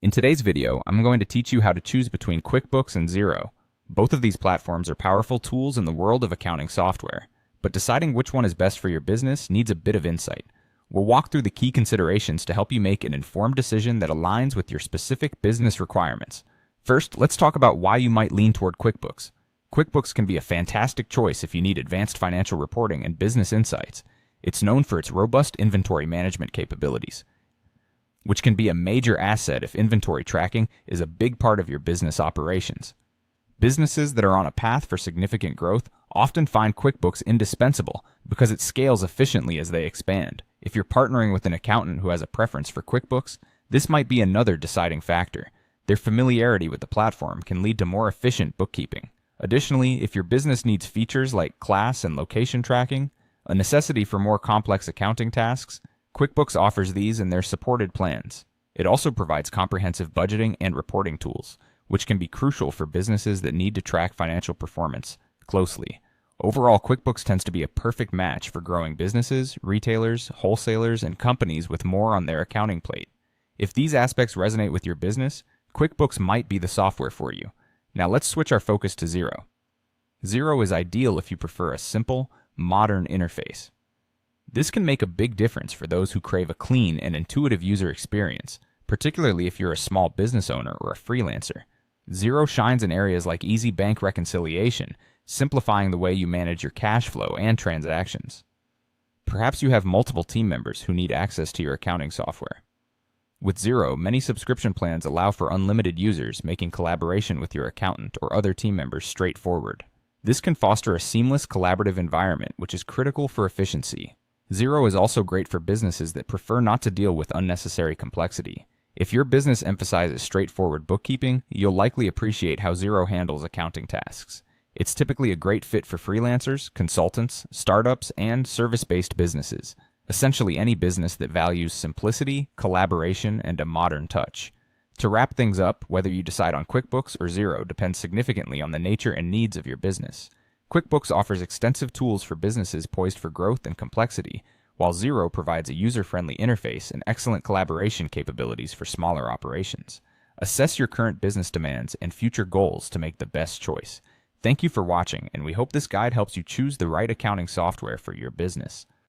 In today's video, I'm going to teach you how to choose between QuickBooks and Xero. Both of these platforms are powerful tools in the world of accounting software, but deciding which one is best for your business needs a bit of insight. We'll walk through the key considerations to help you make an informed decision that aligns with your specific business requirements. First, let's talk about why you might lean toward QuickBooks. QuickBooks can be a fantastic choice if you need advanced financial reporting and business insights. It's known for its robust inventory management capabilities, which can be a major asset if inventory tracking is a big part of your business operations. Businesses that are on a path for significant growth often find QuickBooks indispensable because it scales efficiently as they expand. If you're partnering with an accountant who has a preference for QuickBooks, this might be another deciding factor. Their familiarity with the platform can lead to more efficient bookkeeping. Additionally, if your business needs features like class and location tracking, a necessity for more complex accounting tasks, QuickBooks offers these in their supported plans. It also provides comprehensive budgeting and reporting tools, which can be crucial for businesses that need to track financial performance closely. Overall, QuickBooks tends to be a perfect match for growing businesses, retailers, wholesalers, and companies with more on their accounting plate. If these aspects resonate with your business, QuickBooks might be the software for you. Now let's switch our focus to Xero. Xero is ideal if you prefer a simple, modern interface. This can make a big difference for those who crave a clean and intuitive user experience, particularly if you're a small business owner or a freelancer. Xero shines in areas like easy bank reconciliation, simplifying the way you manage your cash flow and transactions. Perhaps you have multiple team members who need access to your accounting software. With Xero, many subscription plans allow for unlimited users, making collaboration with your accountant or other team members straightforward. This can foster a seamless collaborative environment, which is critical for efficiency. Xero is also great for businesses that prefer not to deal with unnecessary complexity. If your business emphasizes straightforward bookkeeping, you'll likely appreciate how Xero handles accounting tasks. It's typically a great fit for freelancers, consultants, startups, and service-based businesses. Essentially any business that values simplicity, collaboration, and a modern touch. To wrap things up, whether you decide on QuickBooks or Xero depends significantly on the nature and needs of your business. QuickBooks offers extensive tools for businesses poised for growth and complexity, while Xero provides a user-friendly interface and excellent collaboration capabilities for smaller operations. Assess your current business demands and future goals to make the best choice. Thank you for watching, and we hope this guide helps you choose the right accounting software for your business.